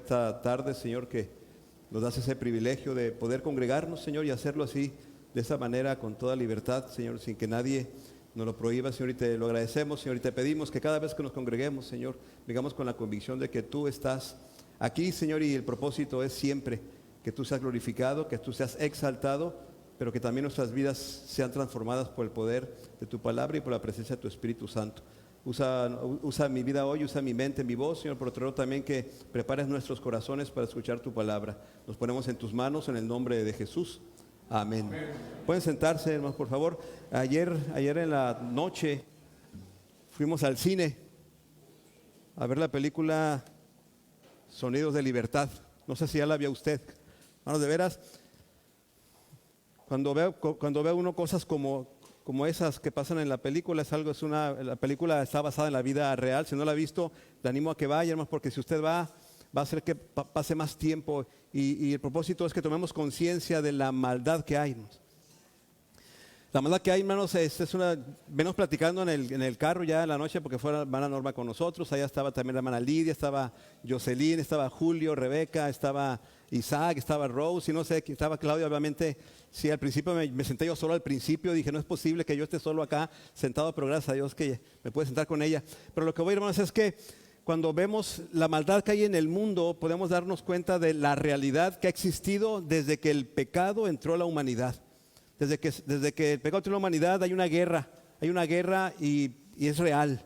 esta tarde, Señor, que nos das ese privilegio de poder congregarnos, Señor, y hacerlo así, de esa manera, con toda libertad, Señor, sin que nadie nos lo prohíba, Señor, y te lo agradecemos, Señor, y te pedimos que cada vez que nos congreguemos, Señor, vengamos con la convicción de que tú estás aquí, Señor, y el propósito es siempre que tú seas glorificado, que tú seas exaltado, pero que también nuestras vidas sean transformadas por el poder de tu palabra y por la presencia de tu Espíritu Santo. Usa mi vida hoy, usa mi mente, mi voz, Señor, por otro lado también que prepares nuestros corazones para escuchar tu palabra. Nos ponemos en tus manos en el nombre de Jesús. Amén. Amén. Pueden sentarse, hermanos, por favor. Ayer en la noche fuimos al cine a ver la película Sonidos de Libertad. No sé si ya la vio usted. Hermanos, de veras, cuando ve uno cosas como esas que pasan en la película, la película está basada en la vida real. Si no la ha visto, le animo a que vaya, hermanos, porque si usted va a hacer que pase más tiempo y el propósito es que tomemos conciencia de la maldad que hay, hermanos. La maldad que hay, hermanos, venimos platicando en el carro ya en la noche porque fue la hermana Norma con nosotros. Allá estaba también la hermana Lidia, estaba Jocelyn, estaba Julio, Rebeca, estaba Isaac, estaba Rose y no sé, estaba Claudia. Obviamente, sí, al principio me senté yo solo al principio, dije no es posible que yo esté solo acá sentado, pero gracias a Dios que me pude sentar con ella. Pero lo que voy, hermanos, es que cuando vemos la maldad que hay en el mundo, podemos darnos cuenta de la realidad que ha existido desde que el pecado entró a la humanidad. Desde que el pecado entró a la humanidad hay una guerra y es real.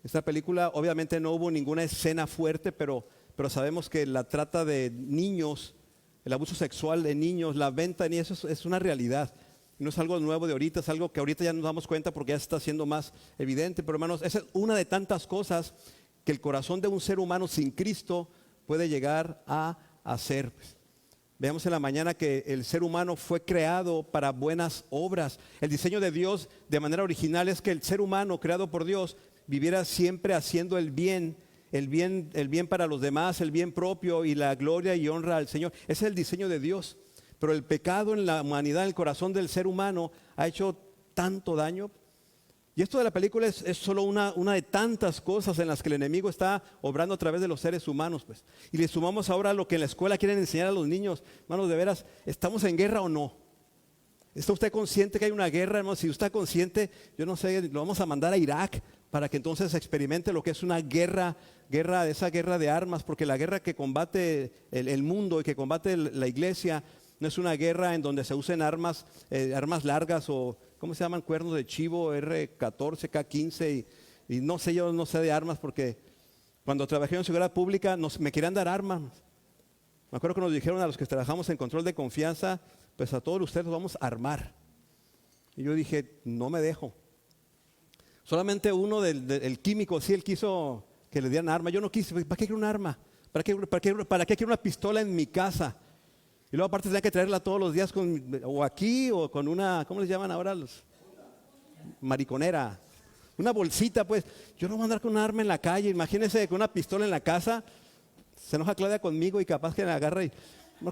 Esta película obviamente no hubo ninguna escena fuerte, pero sabemos que la trata de niños, el abuso sexual de niños, la venta de niños, eso es una realidad. No es algo nuevo de ahorita, es algo que ahorita ya nos damos cuenta porque ya se está haciendo más evidente. Pero hermanos, esa es una de tantas cosas que el corazón de un ser humano sin Cristo puede llegar a hacer. Veamos en la mañana que el ser humano fue creado para buenas obras. El diseño de Dios de manera original es que el ser humano creado por Dios viviera siempre haciendo el bien para los demás, el bien propio y la gloria y honra al Señor. Ese es el diseño de Dios. Pero el pecado en la humanidad, en el corazón del ser humano, ha hecho tanto daño. Y esto de la película es solo una de tantas cosas en las que el enemigo está obrando a través de los seres humanos, pues. Y le sumamos ahora lo que en la escuela quieren enseñar a los niños. Hermanos, de veras, ¿estamos en guerra o no? ¿Está usted consciente que hay una guerra, hermano? Si usted está consciente, yo no sé, lo vamos a mandar a Irak para que entonces experimente lo que es una guerra, esa guerra de armas, porque la guerra que combate el mundo y que combate la iglesia no es una guerra en donde se usen armas largas o, ¿cómo se llaman? Cuernos de chivo, R14, K15 y no sé, yo no sé de armas porque cuando trabajé en seguridad pública me querían dar armas. Me acuerdo que nos dijeron a los que trabajamos en control de confianza, pues a todos ustedes los vamos a armar. Y yo dije, no me dejo. Solamente uno del químico, sí, él quiso que le dieran arma. Yo no quise, ¿para qué quiero un arma? ¿Para qué quiero una pistola en mi casa? Y luego aparte tenía que traerla todos los días o aquí o con una, ¿cómo les llaman ahora? Mariconera. Una bolsita, pues. Yo no voy a andar con un arma en la calle. Imagínense con una pistola en la casa. Se enoja Claudia conmigo y capaz que me agarra y...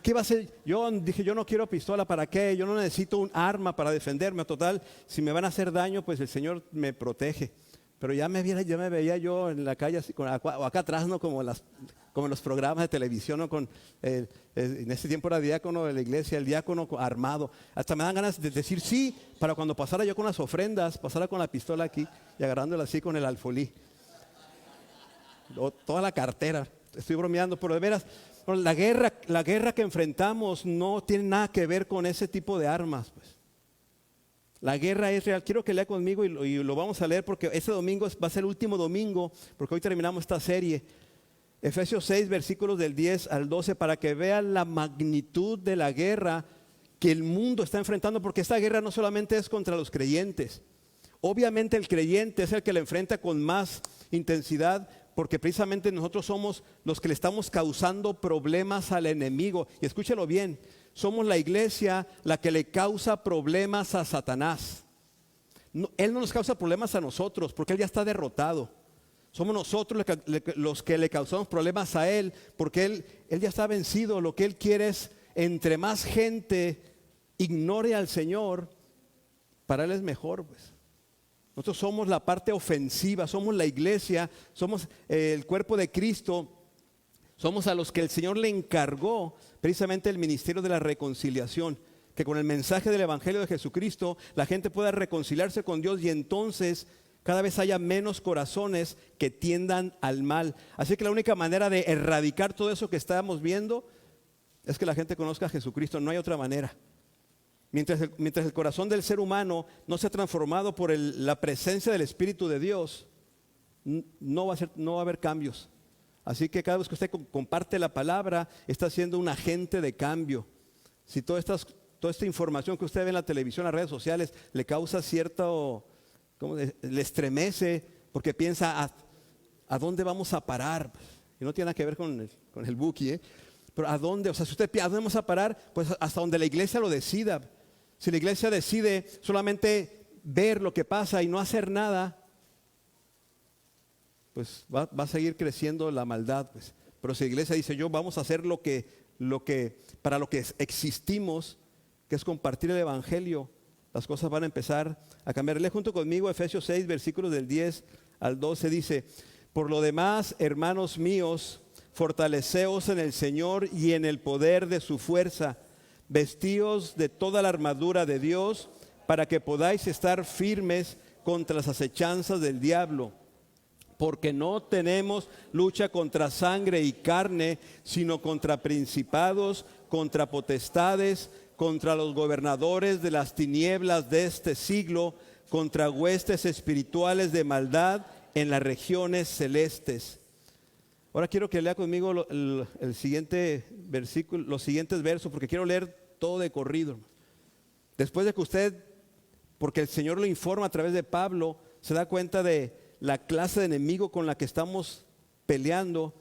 ¿Qué iba a hacer? Yo dije, yo no quiero pistola, ¿para qué? Yo no necesito un arma para defenderme. Total, si me van a hacer daño, pues el Señor me protege. Pero ya me veía yo en la calle, así, o acá atrás, ¿no? Como en los programas de televisión, ¿no? En ese tiempo era diácono de la iglesia, el diácono armado. Hasta me dan ganas de decir sí, para cuando pasara yo con las ofrendas, pasara con la pistola aquí y agarrándola así con el alfolí. Toda la cartera. Estoy bromeando, pero de veras, la guerra que enfrentamos no tiene nada que ver con ese tipo de armas, pues. La guerra es real. Quiero que lea conmigo y lo vamos a leer porque ese domingo va a ser el último domingo, porque hoy terminamos esta serie. Efesios 6, versículos del 10 al 12, para que vean la magnitud de la guerra que el mundo está enfrentando, porque esta guerra no solamente es contra los creyentes. Obviamente el creyente es el que la enfrenta con más intensidad, porque precisamente nosotros somos los que le estamos causando problemas al enemigo. Y escúchelo bien, somos la iglesia la que le causa problemas a Satanás. Él no nos causa problemas a nosotros, porque Él ya está derrotado. Somos nosotros los que le causamos problemas a Él, porque Él ya está vencido. Lo que Él quiere es, entre más gente ignore al Señor, para Él es mejor, pues. Nosotros somos la parte ofensiva, somos la iglesia, somos el cuerpo de Cristo, Somos a los que el Señor le encargó precisamente el ministerio de la reconciliación. Que con el mensaje del Evangelio de Jesucristo la gente pueda reconciliarse con Dios y entonces cada vez haya menos corazones que tiendan al mal. Así que la única manera de erradicar todo eso que estábamos viendo es que la gente conozca a Jesucristo. No hay otra manera. Mientras el corazón del ser humano no sea transformado por la presencia del Espíritu de Dios, no va a haber cambios. Así que cada vez que usted comparte la palabra, está siendo un agente de cambio. Si toda esta información que usted ve en la televisión, en las redes sociales, le causa le estremece, porque piensa, ¿a dónde vamos a parar? Y no tiene nada que ver con el Buki, pero ¿a dónde? O sea, si usted piensa, ¿a dónde vamos a parar? Pues hasta donde la iglesia lo decida. Si la iglesia decide solamente ver lo que pasa y no hacer nada, pues va a seguir creciendo la maldad. Pues. Pero si la iglesia dice, vamos a hacer para lo que existimos, que es compartir el Evangelio, las cosas van a empezar a cambiar. Lee junto conmigo Efesios 6, versículos del 10 al 12, dice: por lo demás, hermanos míos, fortaleceos en el Señor y en el poder de su fuerza, vestíos de toda la armadura de Dios, para que podáis estar firmes contra las acechanzas del diablo. Porque no tenemos lucha contra sangre y carne, sino contra principados, contra potestades, contra los gobernadores de las tinieblas de este siglo, contra huestes espirituales de maldad en las regiones celestes. Ahora quiero que lea conmigo el siguiente versículo, los siguientes versos, porque quiero leer todo de corrido. Después de que usted, porque el Señor lo informa a través de Pablo, se da cuenta de la clase de enemigo con la que estamos peleando,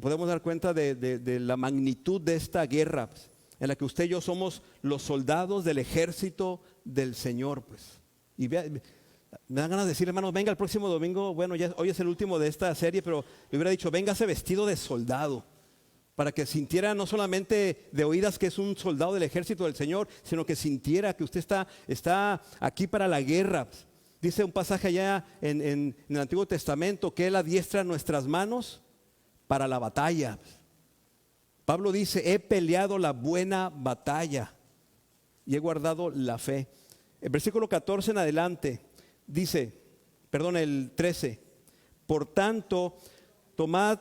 podemos dar cuenta de la magnitud de esta guerra, pues, en la que usted y yo somos los soldados del ejército del Señor. Pues. Y me dan ganas de decir, hermanos, venga el próximo domingo. Bueno, hoy es el último de esta serie, pero le hubiera dicho, véngase vestido de soldado, para que sintiera no solamente de oídas que es un soldado del ejército del Señor, sino que sintiera que usted está aquí para la guerra. Dice un pasaje allá en el Antiguo Testamento que Él adiestra nuestras manos para la batalla. Pablo dice, he peleado la buena batalla y he guardado la fe. El versículo 14 en adelante dice, el 13, por tanto, tomad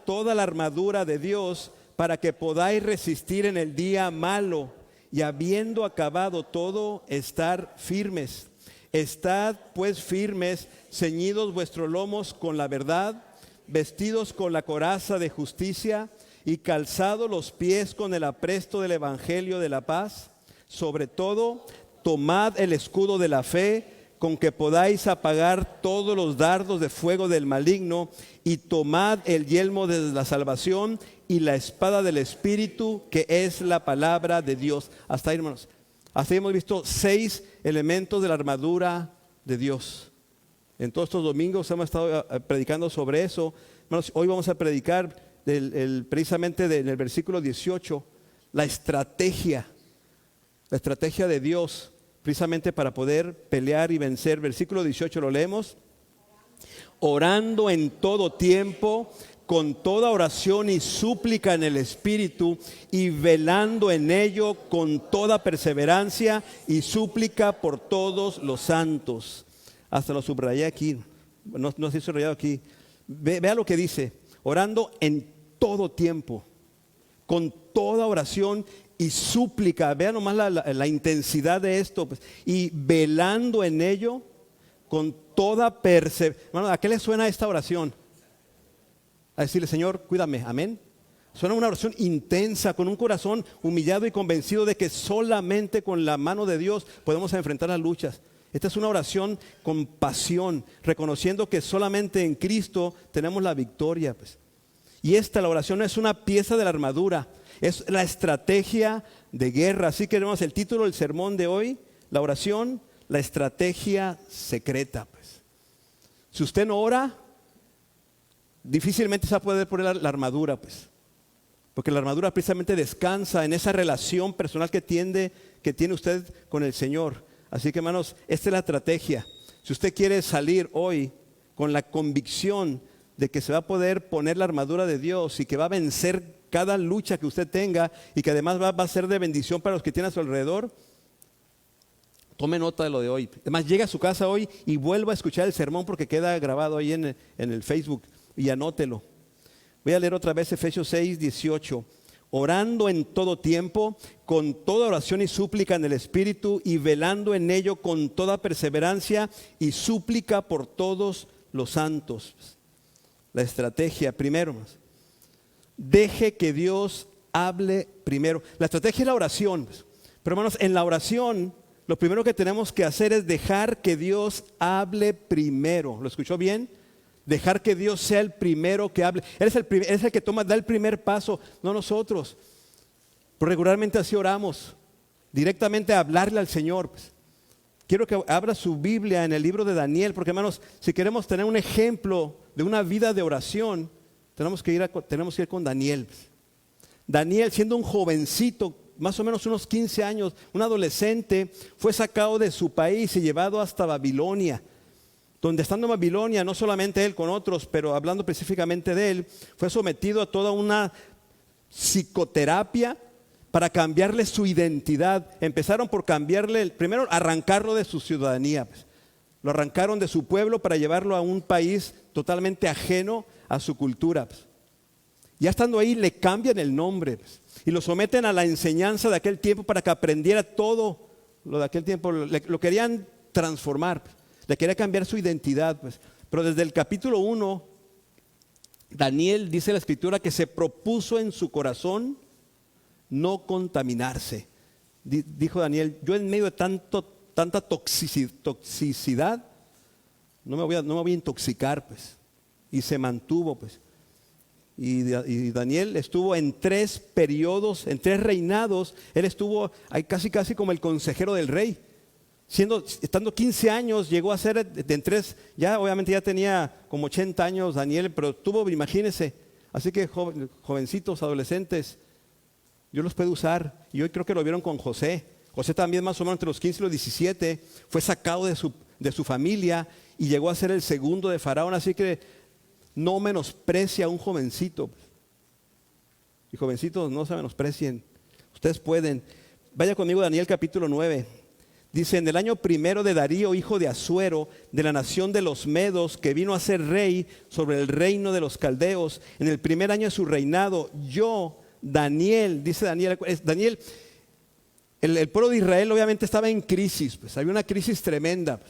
toda la armadura de Dios para que podáis resistir en el día malo y habiendo acabado todo, estar firmes. Estad pues firmes, ceñidos vuestros lomos con la verdad, vestidos con la coraza de justicia y calzados los pies con el apresto del evangelio de la paz. Sobre todo, tomad el escudo de la fe, con que podáis apagar todos los dardos de fuego del maligno, y tomad el yelmo de la salvación y la espada del Espíritu, que es la palabra de Dios. Hasta ahí, hermanos. Hasta ahí hemos visto 6 elementos de la armadura de Dios. En todos estos domingos hemos estado predicando sobre eso. Hermanos, hoy vamos a predicar precisamente en el versículo 18, la estrategia de Dios, precisamente para poder pelear y vencer. Versículo 18 lo leemos. Orando en todo tiempo, con toda oración y súplica en el Espíritu, y velando en ello con toda perseverancia y súplica por todos los santos. Hasta lo subrayé aquí, no se subrayado aquí. Vea lo que dice, orando en todo tiempo, con toda oración y súplica. Vean nomás la intensidad de esto, pues, y velando en ello con toda perseverancia. ¿A qué le suena esta oración? A decirle, Señor, cuídame, amén. Suena una oración intensa, con un corazón humillado y convencido de que solamente con la mano de Dios podemos enfrentar las luchas. Esta es una oración con pasión, reconociendo que solamente en Cristo tenemos la victoria, pues. Y la oración no es una pieza de la armadura, es la estrategia de guerra. Así que tenemos el título del sermón de hoy, la oración, la estrategia secreta, pues. Si usted no ora, difícilmente se va a poder poner la armadura, pues. Porque la armadura precisamente descansa en esa relación personal que tiene usted con el Señor. Así que, hermanos, esta es la estrategia. Si usted quiere salir hoy con la convicción de que se va a poder poner la armadura de Dios y que va a vencer cada lucha que usted tenga y que además va a ser de bendición para los que tienen a su alrededor, tome nota de lo de hoy. Además, llegue a su casa hoy y vuelva a escuchar el sermón porque queda grabado ahí en el Facebook y anótelo. Voy a leer otra vez Efesios 6, 18. Orando en todo tiempo, con toda oración y súplica en el Espíritu y velando en ello con toda perseverancia y súplica por todos los santos. La estrategia, primero, deje que Dios hable primero. La estrategia es la oración. Pero hermanos, en la oración, lo primero que tenemos que hacer es dejar que Dios hable primero. ¿Lo escuchó bien? Dejar que Dios sea el primero que hable. Él es el que da el primer paso, no nosotros. Pero regularmente así oramos, directamente a hablarle al Señor. Quiero que abra su Biblia en el libro de Daniel, porque hermanos, si queremos tener un ejemplo de una vida de oración, tenemos que ir con Daniel. Daniel, siendo un jovencito, más o menos unos 15 años, un adolescente, fue sacado de su país y llevado hasta Babilonia. Donde estando en Babilonia, no solamente él con otros, pero hablando específicamente de él, fue sometido a toda una psicoterapia para cambiarle su identidad. Empezaron por cambiarle, primero arrancarlo de su ciudadanía. Lo arrancaron de su pueblo para llevarlo a un país totalmente ajeno a su cultura. Ya estando ahí le cambian el nombre y lo someten a la enseñanza de aquel tiempo para que aprendiera todo lo de aquel tiempo. Lo querían transformar. Le quería cambiar su identidad, Pero desde el capítulo 1, Daniel, dice la Escritura, que se propuso en su corazón no contaminarse. Dijo Daniel, yo en medio de tanta toxicidad, no me voy a intoxicar, Y se mantuvo, Y Daniel estuvo en 3 periodos, en 3 reinados. Él estuvo ahí casi como el consejero del rey. Estando 15 años, llegó a ser en 3, ya obviamente ya tenía como 80 años Daniel, pero imagínense, así que jovencitos, adolescentes, Dios los puede usar. Y hoy creo que lo vieron con José. José también más o menos entre los 15 y los 17, fue sacado de su familia y llegó a ser el segundo de Faraón, así que no menosprecia a un jovencito. Y jovencitos, no se menosprecien, ustedes pueden. Vaya conmigo a Daniel capítulo 9. Dice, en el año primero de Darío, hijo de Asuero, de la nación de los Medos, que vino a ser rey sobre el reino de los caldeos, en el primer año de su reinado, yo, Daniel, dice Daniel, el pueblo de Israel obviamente estaba en crisis, había una crisis tremenda.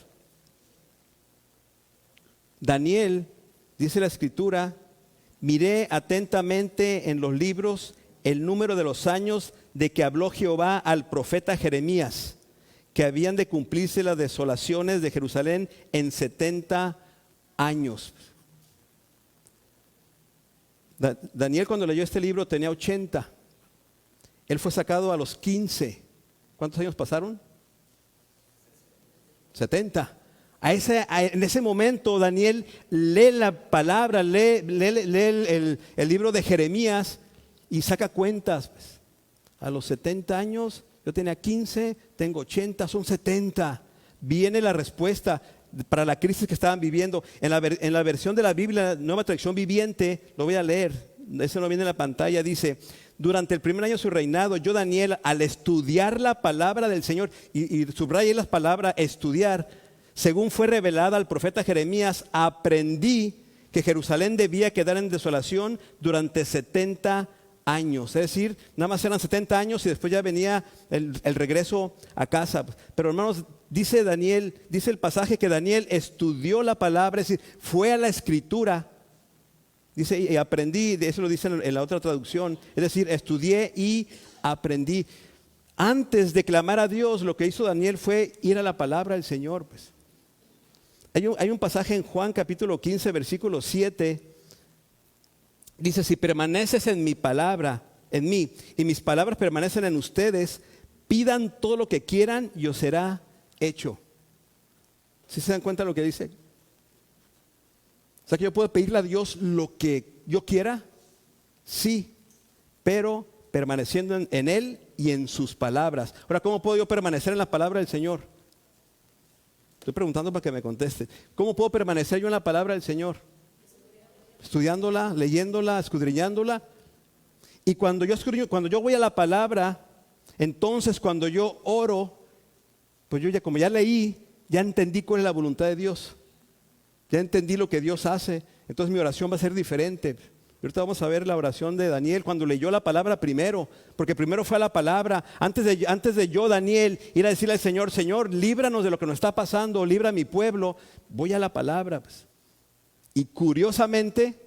Daniel, dice la Escritura, miré atentamente en los libros el número de los años de que habló Jehová al profeta Jeremías, que habían de cumplirse las desolaciones de Jerusalén en 70 años. Daniel, cuando leyó este libro, tenía 80. Él fue sacado a los 15. ¿Cuántos años pasaron? 70. En ese momento Daniel lee la palabra, lee el libro de Jeremías y saca cuentas. A los 70 años, yo tenía 15, tengo 80, son 70. Viene la respuesta para la crisis que estaban viviendo. En la versión de la Biblia, Nueva Traducción Viviente, lo voy a leer, eso no viene en la pantalla, dice: durante el primer año de su reinado, yo Daniel, al estudiar la palabra del Señor, y subrayé las palabras estudiar, según fue revelada al profeta Jeremías, aprendí que Jerusalén debía quedar en desolación durante 70 años. Es decir, nada más eran 70 años y después ya venía el regreso a casa. Pero hermanos, dice Daniel, dice el pasaje que Daniel estudió la palabra, es decir, fue a la escritura. Dice, y aprendí, eso lo dice en la otra traducción, es decir, estudié y aprendí. Antes de clamar a Dios, lo que hizo Daniel fue ir a la palabra del Señor. Hay un pasaje en Juan capítulo 15, versículo 7. Dice, si permaneces en mi palabra, en mí, y mis palabras permanecen en ustedes, pidan todo lo que quieran y os será hecho. ¿Sí se dan cuenta de lo que dice? O sea, que yo puedo pedirle a Dios lo que yo quiera, sí, pero permaneciendo en Él y en sus palabras. Ahora, ¿cómo puedo yo permanecer en la palabra del Señor? Estoy preguntando para que me conteste. ¿Cómo puedo permanecer yo en la palabra del Señor? Estudiándola, leyéndola, escudriñándola. Y cuando yo voy a la palabra, entonces cuando yo oro, pues yo ya, como ya leí, ya entendí cuál es la voluntad de Dios. Ya entendí lo que Dios hace. Entonces mi oración va a ser diferente. Y ahorita vamos a ver la oración de Daniel cuando leyó la palabra primero, porque primero fue a la palabra. Antes de yo, Daniel, ir a decirle al Señor, Señor, líbranos de lo que nos está pasando, libra a mi pueblo, voy a la palabra. Pues. Y curiosamente,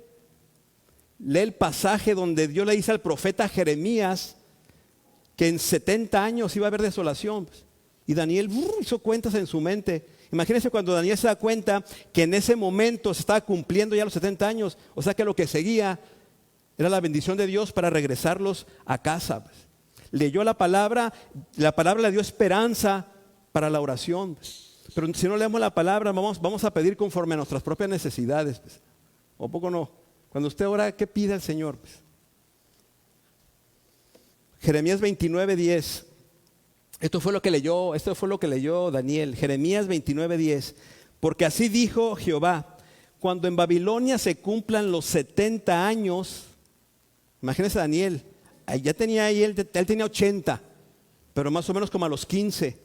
lee el pasaje donde Dios le dice al profeta Jeremías que en 70 años iba a haber desolación. Pues. Y Daniel hizo cuentas en su mente. Imagínense cuando Daniel se da cuenta que en ese momento se estaba cumpliendo ya los 70 años. O sea que lo que seguía era la bendición de Dios para regresarlos a casa. Pues. Leyó la palabra le dio esperanza para la oración. Pues. Pero si no leemos la palabra, vamos a pedir conforme a nuestras propias necesidades. Pues. ¿O poco no? Cuando usted ora, ¿qué pide al Señor? Pues. Jeremías 29:10. Esto fue lo que leyó Daniel. Jeremías 29:10. Porque así dijo Jehová, cuando en Babilonia se cumplan los 70 años, imagínense Daniel, ya tenía ahí, él tenía 80, pero más o menos como a los 15.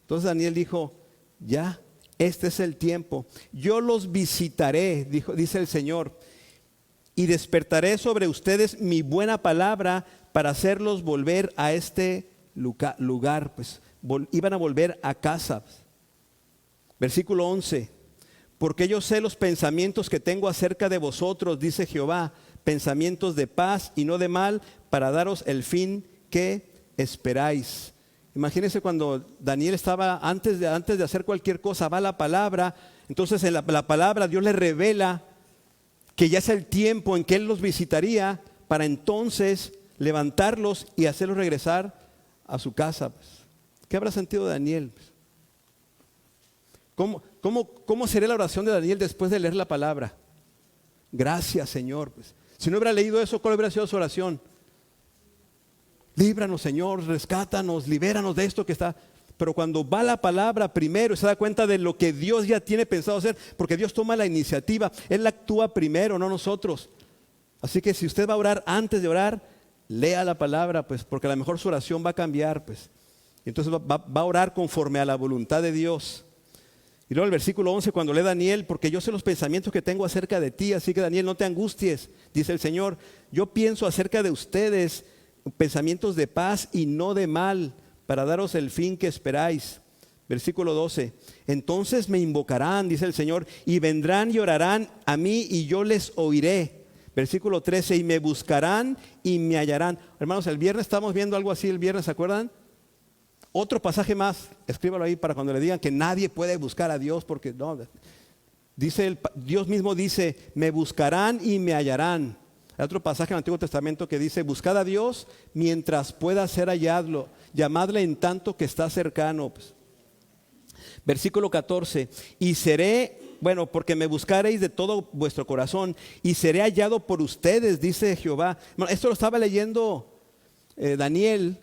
Entonces Daniel dijo, ya, este es el tiempo. Yo los visitaré, dice el Señor, y despertaré sobre ustedes mi buena palabra para hacerlos volver a este lugar, pues iban a volver a casa. Versículo 11. Porque yo sé los pensamientos que tengo acerca de vosotros, dice Jehová, pensamientos de paz y no de mal, para daros el fin que esperáis. Imagínense cuando Daniel estaba, antes de hacer cualquier cosa, va a la palabra. Entonces en la palabra Dios le revela que ya es el tiempo en que Él los visitaría, para entonces levantarlos y hacerlos regresar a su casa. Pues. ¿Qué habrá sentido Daniel? ¿Cómo sería la oración de Daniel después de leer la palabra? Gracias, Señor. Pues. Si no hubiera leído eso, ¿cuál hubiera sido su oración? Líbranos, Señor, rescátanos, libéranos de esto que está. Pero cuando va la palabra primero, se da cuenta de lo que Dios ya tiene pensado hacer, porque Dios toma la iniciativa, Él actúa primero, no nosotros. Así que si usted va a orar antes de orar, lea la palabra, pues, porque a lo mejor su oración va a cambiar, pues. Entonces va a orar conforme a la voluntad de Dios. Y luego el versículo 11, cuando lee Daniel, porque yo sé los pensamientos que tengo acerca de ti, así que Daniel, no te angusties, dice el Señor. Yo pienso acerca de ustedes pensamientos de paz y no de mal, para daros el fin que esperáis. Versículo 12, entonces me invocarán, dice el Señor, y vendrán y orarán a mí y yo les oiré. Versículo 13, y me buscarán y me hallarán. Hermanos, el viernes estábamos viendo algo así, ¿se acuerdan? Otro pasaje más, escríbalo ahí para cuando le digan que nadie puede buscar a Dios, porque no, Dios mismo dice, me buscarán y me hallarán. Hay otro pasaje en el Antiguo Testamento que dice, buscad a Dios mientras pueda ser hallado, llamadle en tanto que está cercano. Pues. Versículo 14, y seré, porque me buscaréis de todo vuestro corazón y seré hallado por ustedes, dice Jehová. Bueno, esto lo estaba leyendo Daniel,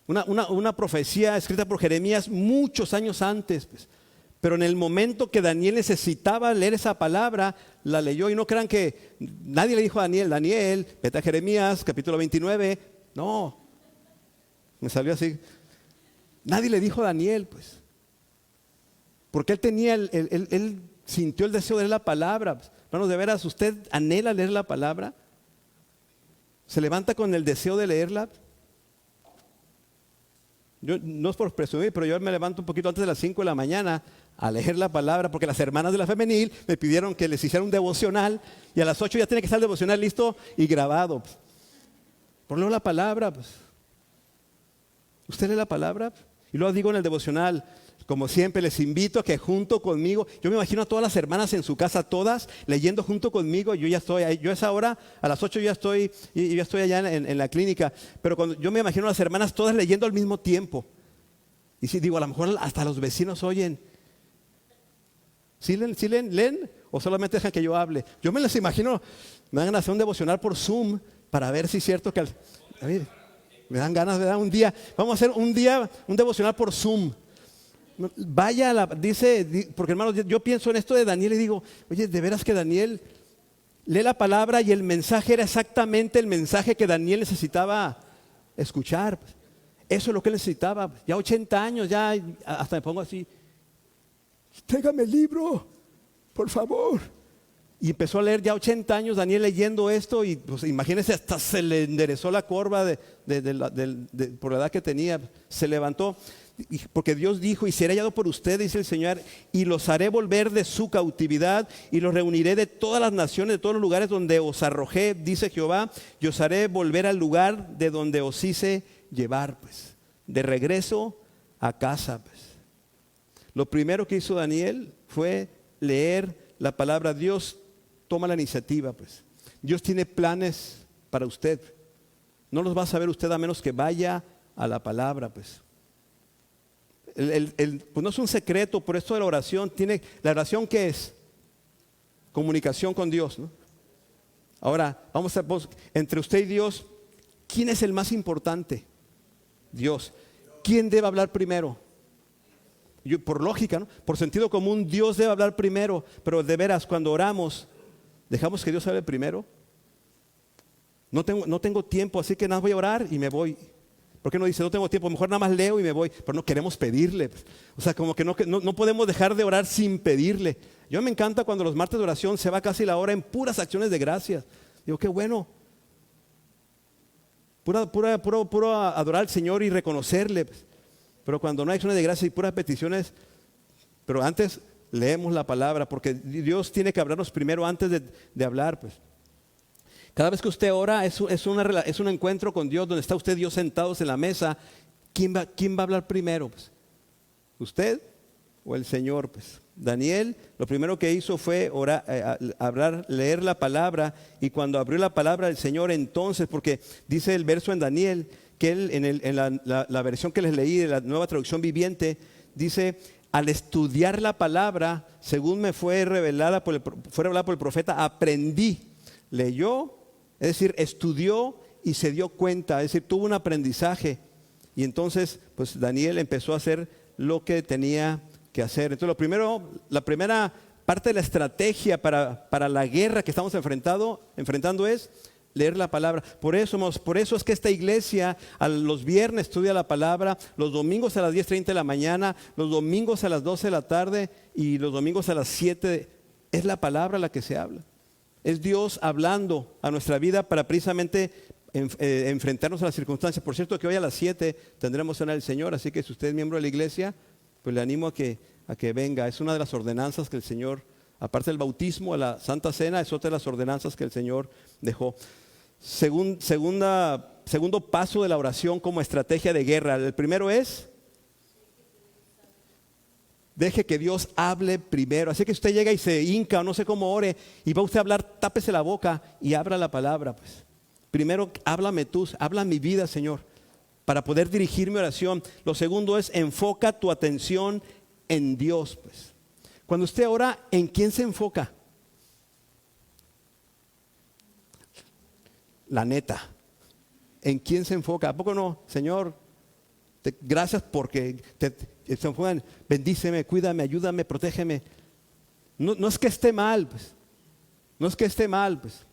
una profecía escrita por Jeremías muchos años antes. Pues. Pero en el momento que Daniel necesitaba leer esa palabra, la leyó. Y no crean que nadie le dijo a Daniel, vete a Jeremías, capítulo 29. No, me salió así. Nadie le dijo a Daniel, pues. Porque él tenía, él sintió el deseo de leer la palabra. Hermanos, de veras, ¿usted anhela leer la palabra? ¿Se levanta con el deseo de leerla? Yo, no es por presumir, pero yo me levanto un poquito antes de las 5 de la mañana a leer la palabra, porque las hermanas de la femenil me pidieron que les hiciera un devocional, y a las 8 ya tiene que estar el devocional listo y grabado. Por la palabra, pues. ¿Usted lee la palabra? Y luego digo en el devocional, como siempre, les invito a que junto conmigo, yo me imagino a todas las hermanas en su casa, todas leyendo junto conmigo. Yo ya estoy ahí, yo a esa hora, a las 8 ya estoy allá en la clínica, pero cuando yo me imagino a las hermanas todas leyendo al mismo tiempo. Y si digo, a lo mejor hasta los vecinos oyen. ¿Sí leen? ¿O solamente dejan que yo hable? Yo me las imagino, me dan ganas de hacer un devocional por Zoom para ver si es cierto que me dan ganas de dar un día, vamos a hacer un día un devocional por Zoom. Vaya, porque hermanos, yo pienso en esto de Daniel y digo, oye, de veras que Daniel lee la palabra y el mensaje era exactamente el mensaje que Daniel necesitaba escuchar. Eso es lo que él necesitaba. Ya 80 años, ya hasta me pongo así, tráigame el libro, por favor. Y empezó a leer ya 80 años Daniel leyendo esto y pues imagínense, hasta se le enderezó la corva por la edad que tenía, se levantó. Porque Dios dijo, y seré hallado por ustedes, dice el Señor, y los haré volver de su cautividad y los reuniré de todas las naciones, de todos los lugares donde os arrojé, dice Jehová, y os haré volver al lugar de donde os hice llevar, pues, de regreso a casa, pues. Lo primero que hizo Daniel fue leer la palabra. Dios toma la iniciativa, pues. Dios tiene planes para usted. No los va a saber usted a menos que vaya a la palabra, pues. Pues no es un secreto, por esto de la oración. ¿La oración qué es? Comunicación con Dios, ¿no? Ahora, entre usted y Dios, ¿quién es el más importante? Dios. ¿Quién debe hablar primero? Por lógica, ¿no? Por sentido común, Dios debe hablar primero. Pero de veras, cuando oramos, ¿dejamos que Dios hable primero? No tengo tiempo, así que nada, voy a orar y me voy. ¿Por qué no dice, no tengo tiempo? Mejor nada más leo y me voy. Pero no queremos pedirle. O sea, como que no podemos dejar de orar sin pedirle. Yo me encanta cuando los martes de oración se va casi la hora en puras acciones de gracias. Digo, qué bueno. Puro adorar al Señor y reconocerle. Pero cuando no hay acciones de gracias y puras peticiones, pero antes leemos la palabra, porque Dios tiene que hablarnos primero antes de hablar, pues. Cada vez que usted ora es un encuentro con Dios, donde está usted y Dios sentados en la mesa. ¿Quién va a hablar primero? Pues? ¿Usted o el Señor? Pues Daniel lo primero que hizo fue orar, leer la palabra, y cuando abrió la palabra del Señor, entonces, porque dice el verso en Daniel, que él en la versión que les leí de la Nueva Traducción Viviente, dice, al estudiar la palabra, según me fue revelada por el profeta, aprendí. Leyó, es decir, estudió y se dio cuenta, es decir, tuvo un aprendizaje. Y entonces, pues Daniel empezó a hacer lo que tenía que hacer. Entonces, la primera parte de la estrategia para la guerra que estamos enfrentando es leer la palabra. Por eso es que esta iglesia los viernes estudia la palabra, los domingos a las 10:30 de la mañana, los domingos a las 12 de la tarde y los domingos a las 7. Es la palabra la que se habla. Es Dios hablando a nuestra vida para precisamente enfrentarnos a las circunstancias. Por cierto, que hoy a las 7 tendremos cena del Señor, así que si usted es miembro de la iglesia, pues le animo a que venga. Es una de las ordenanzas que el Señor, aparte del bautismo, a la Santa Cena, es otra de las ordenanzas que el Señor dejó. Segundo paso de la oración como estrategia de guerra. El primero es, deje que Dios hable primero. Así que usted llega y se hinca o no sé cómo ore y va usted a hablar, tápese la boca y abra la palabra, pues. Primero, háblame tú, habla mi vida, Señor, para poder dirigir mi oración. Lo segundo es, enfoca tu atención en Dios, pues. Cuando usted ora, ¿en quién se enfoca? La neta. ¿En quién se enfoca? ¿A poco no, Señor? Gracias porque se enfocan, bendíceme, cuídame, ayúdame, protégeme. No es que esté mal, pues. No es que esté mal, pues.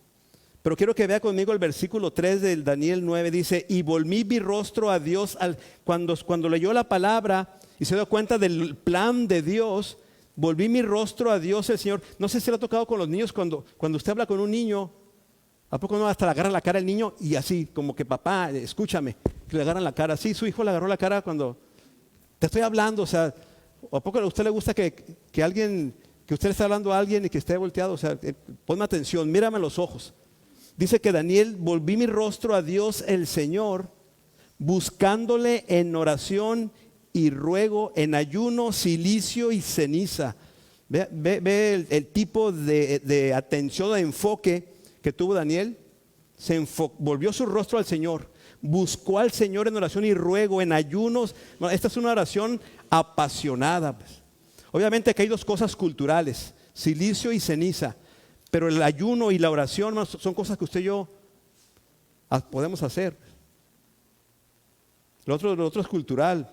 Pero quiero que vea conmigo el versículo 3 del Daniel 9. Dice, y volví mi rostro a Dios cuando leyó la palabra y se dio cuenta del plan de Dios. Volví mi rostro a Dios el Señor. No sé si le ha tocado con los niños cuando usted habla con un niño. ¿A poco no hasta le agarra la cara al niño y así, como que papá, escúchame, que le agarran la cara? Sí, su hijo le agarró la cara cuando te estoy hablando, o sea, ¿a poco a usted le gusta que usted le está hablando a alguien y que esté volteado? O sea, ponme atención, mírame a los ojos. Dice que Daniel, volví mi rostro a Dios el Señor, buscándole en oración y ruego, en ayuno, cilicio y ceniza. Ve el tipo de atención, de enfoque que tuvo Daniel. Volvió su rostro al Señor, buscó al Señor en oración y ruego, en ayunos. Esta es una oración apasionada, pues. Obviamente que hay dos cosas culturales, cilicio y ceniza, pero el ayuno y la oración son cosas que usted y yo podemos hacer. Lo otro es cultural,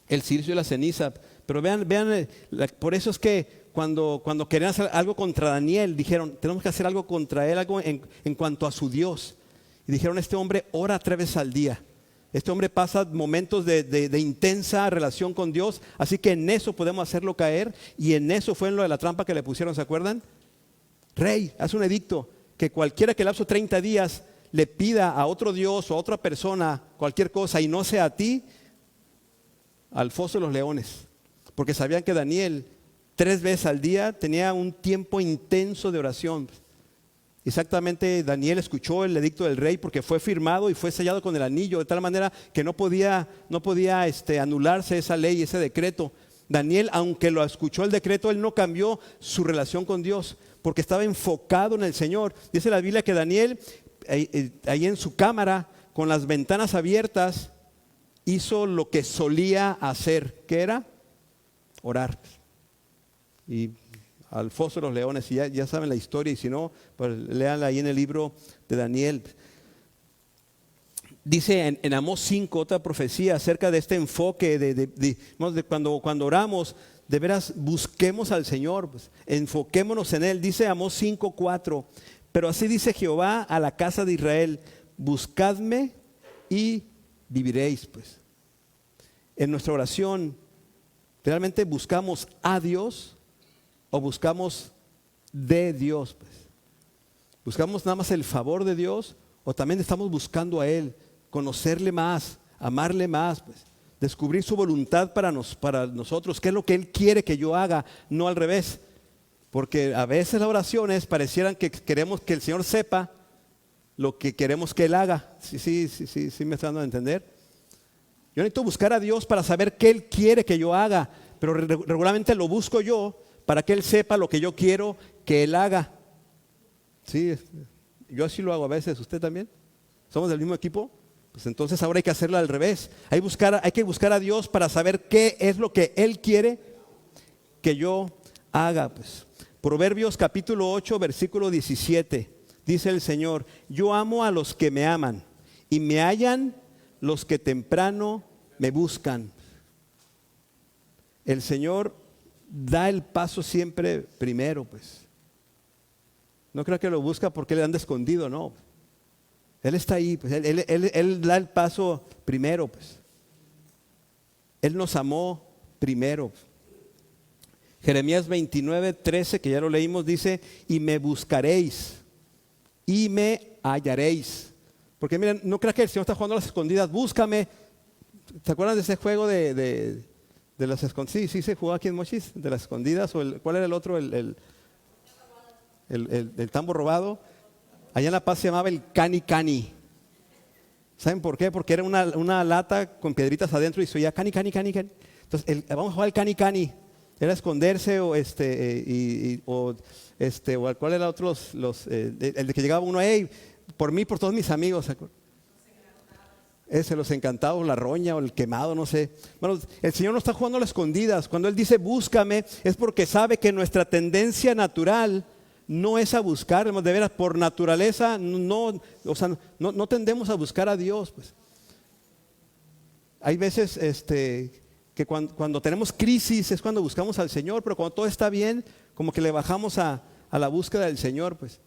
el cilicio y la ceniza, Pero vean, por eso es que cuando querían hacer algo contra Daniel, dijeron, tenemos que hacer algo contra él, algo en cuanto a su Dios. Y dijeron, este hombre ora 3 veces al día. Este hombre pasa momentos de intensa relación con Dios, así que en eso podemos hacerlo caer. Y en eso fue en lo de la trampa que le pusieron, ¿se acuerdan? Rey, haz un edicto que cualquiera que lapso 30 días le pida a otro Dios o a otra persona cualquier cosa y no sea a ti, al foso de los leones. Porque sabían que Daniel 3 veces al día tenía un tiempo intenso de oración. Exactamente, Daniel escuchó el edicto del rey porque fue firmado y fue sellado con el anillo, de tal manera que no podía anularse esa ley, ese decreto. Daniel, aunque lo escuchó el decreto, él no cambió su relación con Dios porque estaba enfocado en el Señor. Dice la Biblia que Daniel, ahí en su cámara, con las ventanas abiertas, hizo lo que solía hacer. ¿Qué era? Orar. Y al foso de los leones, y ya saben la historia, y si no, pues léanla ahí en el libro de Daniel. Dice en Amós 5 otra profecía acerca de este enfoque de cuando oramos, de veras busquemos al Señor, pues, enfoquémonos en Él. Dice Amós 5:4, pero así dice Jehová a la casa de Israel, buscadme y viviréis. Pues en nuestra oración, ¿realmente buscamos a Dios o buscamos de Dios? Pues buscamos nada más el favor de Dios o también estamos buscando a Él, conocerle más, amarle más, pues descubrir su voluntad para nosotros, qué es lo que Él quiere que yo haga, no al revés. Porque a veces las oraciones parecieran que queremos que el Señor sepa lo que queremos que Él haga. Sí, me están dando a entender. Yo necesito buscar a Dios para saber qué Él quiere que yo haga, pero regularmente lo busco yo para que Él sepa lo que yo quiero que Él haga. Sí, yo así lo hago a veces. ¿Usted también? ¿Somos del mismo equipo? Pues entonces ahora hay que hacerlo al revés. Hay que buscar a Dios para saber qué es lo que Él quiere que yo haga. Pues Proverbios capítulo 8, versículo 17. Dice el Señor, yo amo a los que me aman y me hallan los que temprano me buscan. El Señor da el paso siempre primero, pues. No creo que lo busca porque le anda escondido, no. Él está ahí, pues. Él da el paso primero, pues. Él nos amó primero. Jeremías 29:13, que ya lo leímos, dice, y me buscaréis y me hallaréis. Porque miren, no creas que el Señor está jugando a las escondidas, búscame. ¿Se acuerdan de ese juego de las escondidas? Sí, se jugó aquí en Mochis, de las escondidas, o ¿cuál era el otro? El tambo robado. Allá en La Paz se llamaba el cani cani. ¿Saben por qué? Porque era una lata con piedritas adentro y se oía cani cani cani cani. Entonces, vamos a jugar el cani cani. Era esconderse o ¿cuál era otro? El de que llegaba uno, hey, por mí, por todos mis amigos. Ese, los encantados, la roña o el quemado, no sé. Bueno, el Señor no está jugando a las escondidas. Cuando Él dice búscame, es porque sabe que nuestra tendencia natural no es a buscar, de veras, por naturaleza, no tendemos a buscar a Dios. Pues. Hay veces que cuando tenemos crisis es cuando buscamos al Señor, pero cuando todo está bien, como que le bajamos a la búsqueda del Señor. Pues.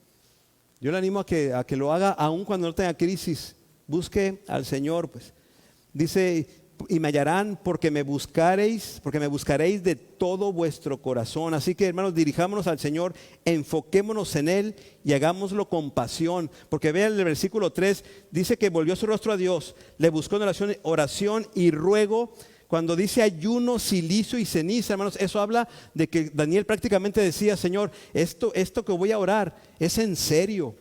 Yo le animo a que lo haga aún cuando no tenga crisis. Busque al Señor, pues. Dice, y me hallarán porque me buscaréis de todo vuestro corazón. Así que, hermanos, dirijámonos al Señor, enfoquémonos en Él y hagámoslo con pasión. Porque vean el versículo 3, dice que volvió su rostro a Dios, le buscó en oración y ruego. Cuando dice ayuno, silicio y ceniza, hermanos, eso habla de que Daniel prácticamente decía, Señor, esto que voy a orar es en serio.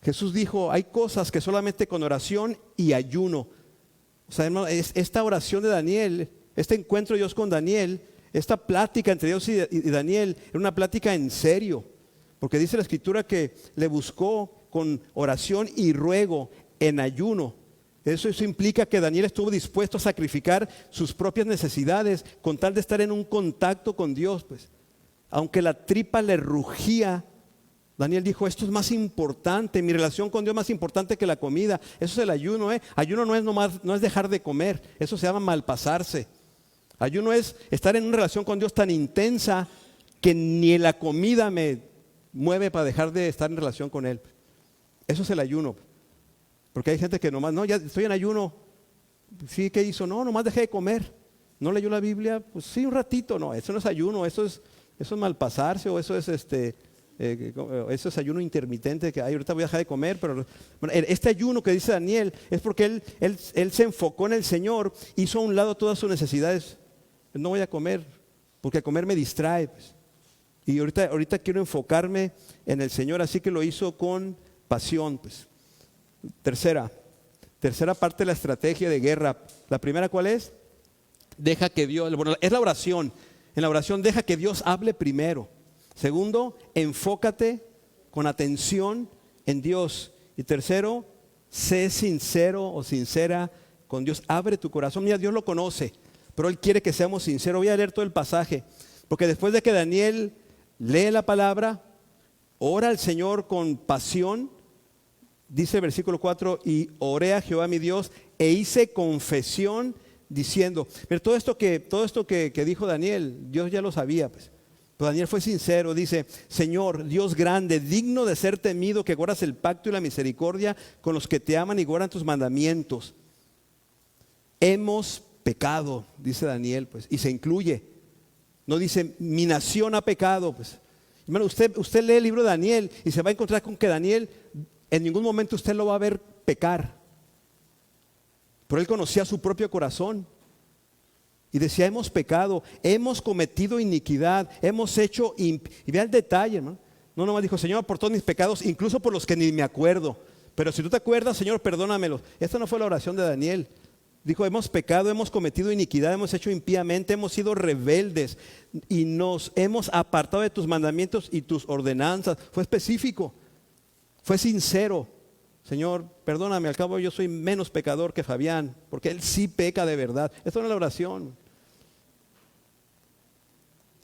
Jesús dijo, hay cosas que solamente con oración y ayuno. O sea, hermano, esta oración de Daniel, este encuentro de Dios con Daniel, esta plática entre Dios y Daniel, era una plática en serio. Porque dice la Escritura que le buscó con oración y ruego en ayuno. Eso implica que Daniel estuvo dispuesto a sacrificar sus propias necesidades con tal de estar en un contacto con Dios. Pues. Aunque la tripa le rugía, Daniel dijo, esto es más importante, mi relación con Dios es más importante que la comida. Eso es el ayuno. Ayuno no es dejar de comer, eso se llama malpasarse. Ayuno es estar en una relación con Dios tan intensa que ni la comida me mueve para dejar de estar en relación con Él. Eso es el ayuno. Porque hay gente que nomás, no, ya estoy en ayuno. Sí, ¿qué hizo? No, nomás dejé de comer. ¿No leyó la Biblia? Pues sí, un ratito. No, eso no es ayuno, eso es malpasarse, o eso es eso es ayuno intermitente, que ahorita voy a dejar de comer. Pero bueno, este ayuno que dice Daniel es porque él se enfocó en el Señor, hizo a un lado todas sus necesidades. No voy a comer, porque comer me distrae, pues. Y ahorita quiero enfocarme en el Señor, así que lo hizo con pasión, pues. Tercera parte de la estrategia de guerra. La primera, ¿cuál es? Deja que Dios, bueno, es la oración. En la oración deja que Dios hable primero. Segundo, enfócate con atención en Dios. Y tercero, sé sincero o sincera con Dios. Abre tu corazón. Mira, Dios lo conoce, pero Él quiere que seamos sinceros. Voy a leer todo el pasaje, porque después de que Daniel lee la palabra, ora al Señor con pasión, dice el versículo 4, y oré a Jehová mi Dios e hice confesión diciendo. Pero todo esto que dijo Daniel, Dios ya lo sabía, pues. Pero Daniel fue sincero, dice: Señor, Dios grande, digno de ser temido, que guardas el pacto y la misericordia con los que te aman y guardan tus mandamientos. Hemos pecado, dice Daniel, pues, y se incluye. No dice mi nación ha pecado, pues. Hermano, usted lee el libro de Daniel y se va a encontrar con que Daniel en ningún momento usted lo va a ver pecar. Pero él conocía su propio corazón y decía: hemos pecado, hemos cometido iniquidad, hemos hecho y vea el detalle, hermano. No nomás dijo: Señor, por todos mis pecados, incluso por los que ni me acuerdo, pero si tú te acuerdas, Señor, perdónamelos. Esta no fue la oración de Daniel. Dijo: hemos pecado, hemos cometido iniquidad, hemos hecho impíamente, hemos sido rebeldes y nos hemos apartado de tus mandamientos y tus ordenanzas. Fue específico, fue sincero. Señor, perdóname, al cabo yo soy menos pecador que Fabián, porque él sí peca de verdad. Esto no es la oración.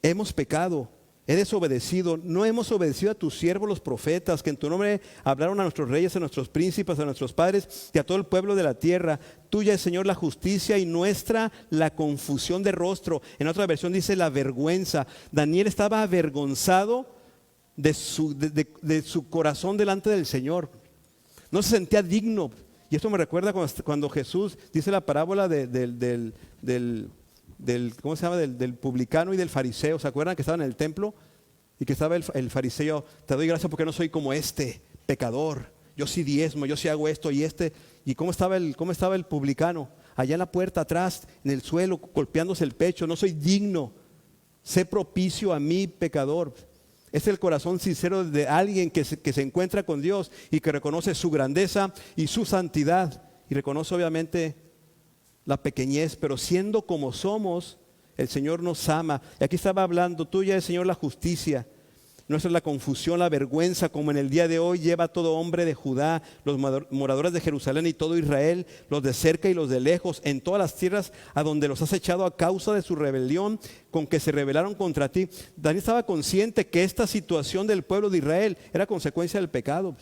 Hemos pecado, he desobedecido, no hemos obedecido a tus siervos los profetas, que en tu nombre hablaron a nuestros reyes, a nuestros príncipes, a nuestros padres y a todo el pueblo de la tierra. Tuya es, Señor, la justicia y nuestra la confusión de rostro. En otra versión dice la vergüenza. Daniel estaba avergonzado de su corazón delante del Señor. No se sentía digno. Y esto me recuerda cuando Jesús dice la parábola del ¿cómo se llama? Del publicano y del fariseo. ¿Se acuerdan que estaban en el templo? Y que estaba el fariseo: te doy gracias porque no soy como este pecador. Yo sí diezmo, yo sí hago esto y este. ¿Y cómo estaba el publicano? Allá en la puerta atrás, en el suelo, golpeándose el pecho: no soy digno. Sé propicio a mí, pecador. Es el corazón sincero de alguien que se encuentra con Dios y que reconoce su grandeza y su santidad. Y reconoce obviamente la pequeñez, pero siendo como somos, el Señor nos ama. Y aquí estaba hablando: tuya es, Señor, la justicia. Nuestra es la confusión, la vergüenza, como en el día de hoy lleva todo hombre de Judá, los moradores de Jerusalén y todo Israel, los de cerca y los de lejos, en todas las tierras a donde los has echado a causa de su rebelión, con que se rebelaron contra ti. Daniel estaba consciente que esta situación del pueblo de Israel era consecuencia del pecado,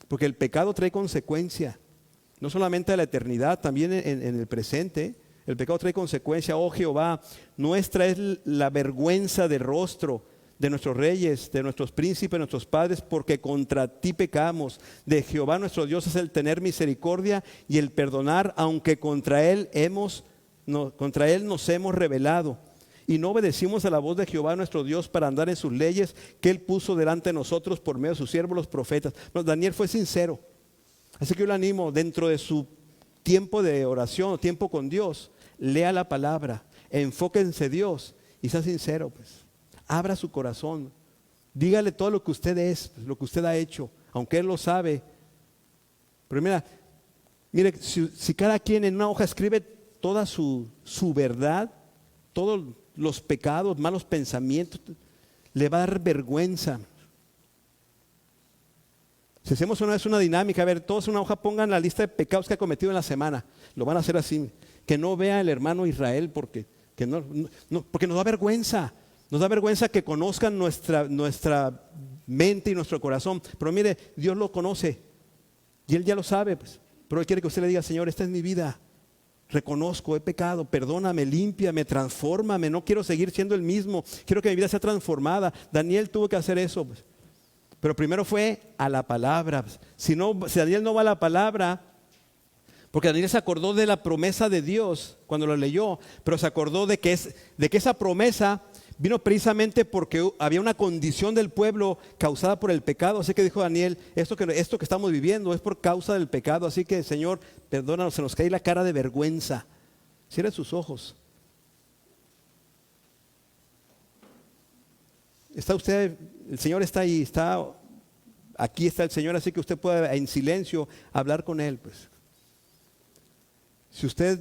porque el pecado trae consecuencia, no solamente a la eternidad, también en el presente. El pecado trae consecuencia. Oh Jehová, nuestra es la vergüenza de rostro de nuestros reyes, de nuestros príncipes, de nuestros padres, porque contra ti pecamos. De Jehová nuestro Dios es el tener misericordia y el perdonar, aunque contra él nos hemos rebelado y no obedecimos a la voz de Jehová nuestro Dios para andar en sus leyes que él puso delante de nosotros por medio de sus siervos los profetas. No, Daniel fue sincero. Así que yo le animo, dentro de su tiempo de oración o tiempo con Dios, lea la palabra, enfóquense en Dios y sea sincero, pues. Abra su corazón, dígale todo lo que usted es, lo que usted ha hecho, aunque Él lo sabe. Pero mire, si cada quien en una hoja escribe toda su verdad, todos los pecados, malos pensamientos, le va a dar vergüenza. Si hacemos una vez una dinámica, a ver, todos en una hoja pongan la lista de pecados que ha cometido en la semana. Lo van a hacer así, que no vea el hermano Israel porque nos da vergüenza. Nos da vergüenza que conozcan nuestra mente y nuestro corazón. Pero mire, Dios lo conoce y Él ya lo sabe, pues. Pero Él quiere que usted le diga: Señor, esta es mi vida. reconozco, he pecado, perdóname, límpiame, transfórmame, no quiero seguir siendo el mismo, quiero que mi vida sea transformada. Daniel tuvo que hacer eso, pues. Pero primero fue a la palabra. Si Daniel no va a la palabra, porque Daniel se acordó de la promesa de Dios cuando lo leyó, pero se acordó de que esa promesa vino precisamente porque había una condición del pueblo causada por el pecado. Así que dijo Daniel, esto que estamos viviendo es por causa del pecado. Así que, Señor, perdónanos, se nos cae la cara de vergüenza. Cierre sus ojos. Está usted, el Señor está ahí, aquí está el Señor, así que usted puede en silencio hablar con Él. Pues. Si usted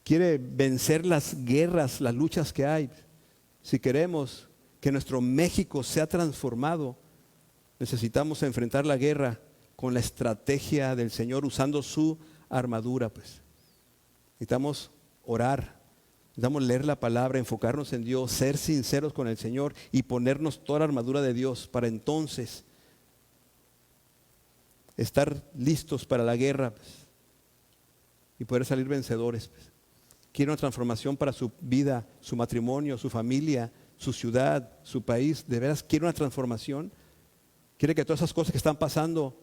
quiere vencer las guerras, las luchas que hay, si queremos que nuestro México sea transformado, necesitamos enfrentar la guerra con la estrategia del Señor, usando su armadura. Pues. Necesitamos orar. Necesitamos leer la palabra, enfocarnos en Dios, ser sinceros con el Señor y ponernos toda la armadura de Dios para entonces estar listos para la guerra, pues, y poder salir vencedores. Pues. Quiere una transformación para su vida, su matrimonio, su familia, su ciudad, su país. De veras quiere una transformación. Quiere que todas esas cosas que están pasando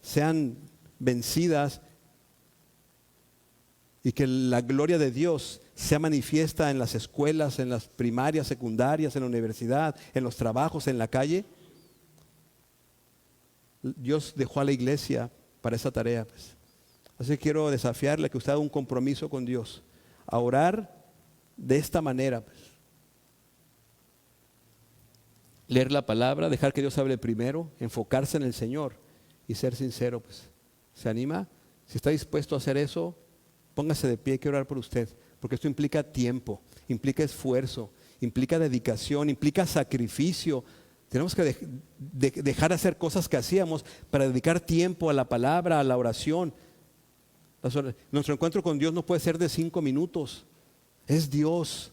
sean vencidas y que la gloria de Dios sea manifiesta en las escuelas, en las primarias, secundarias, en la universidad, en los trabajos, en la calle. Dios dejó a la iglesia para esa tarea. Pues. Así que quiero desafiarle a que usted haga un compromiso con Dios, a orar de esta manera. Pues. Leer la palabra, dejar que Dios hable primero, enfocarse en el Señor y ser sincero. Pues. ¿Se anima? Si está dispuesto a hacer eso, póngase de pie, quiero orar por usted, porque esto implica tiempo, implica esfuerzo, implica dedicación, implica sacrificio. Tenemos que dejar de hacer cosas que hacíamos para dedicar tiempo a la palabra, a la oración. Nuestro encuentro con Dios no puede ser de 5 minutos, es Dios.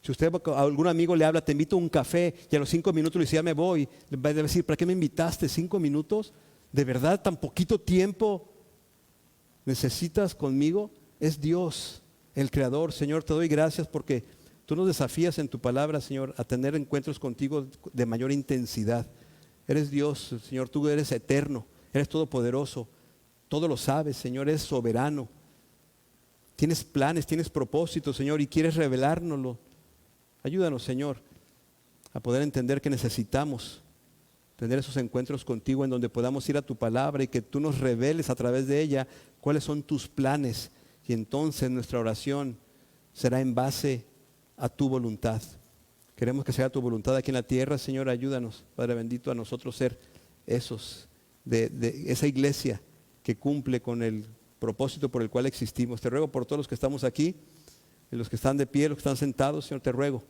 Si usted a algún amigo le habla, te invito a un café, y a los 5 minutos le dice, ya me voy, le va a decir, ¿para qué me invitaste? 5 minutos, ¿de verdad tan poquito tiempo necesitas conmigo? Es Dios, el Creador. Señor, te doy gracias porque tú nos desafías en tu palabra, Señor, a tener encuentros contigo de mayor intensidad. Eres Dios, Señor, tú eres eterno, eres todopoderoso, todo lo sabes, Señor, eres soberano. Tienes planes, tienes propósitos, Señor, y quieres revelárnoslo. Ayúdanos, Señor, a poder entender que necesitamos tener esos encuentros contigo en donde podamos ir a tu palabra y que tú nos reveles a través de ella cuáles son tus planes. Y entonces nuestra oración será en base a tu voluntad. Queremos que sea tu voluntad aquí en la tierra, Señor, ayúdanos, Padre bendito, a nosotros ser esos, de esa iglesia que cumple con el propósito por el cual existimos. Te ruego por todos los que estamos aquí, los que están de pie, los que están sentados, Señor, te ruego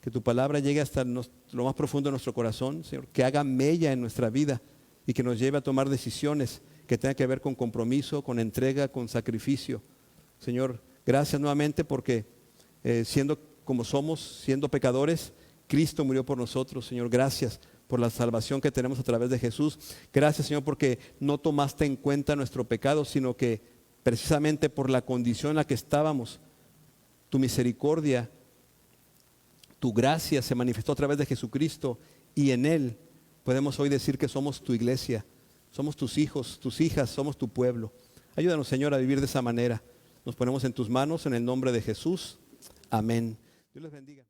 que tu palabra llegue hasta lo más profundo de nuestro corazón, Señor, que haga mella en nuestra vida y que nos lleve a tomar decisiones que tengan que ver con compromiso, con entrega, con sacrificio. Señor, gracias nuevamente porque siendo como somos, siendo pecadores, Cristo murió por nosotros. Señor, gracias por la salvación que tenemos a través de Jesús. Gracias, Señor, porque no tomaste en cuenta nuestro pecado, sino que precisamente por la condición en la que estábamos, tu misericordia, tu gracia se manifestó a través de Jesucristo y en Él podemos hoy decir que somos tu iglesia, somos tus hijos, tus hijas, somos tu pueblo. Ayúdanos, Señor, a vivir de esa manera. Nos ponemos en tus manos en el nombre de Jesús. Amén. Dios les bendiga.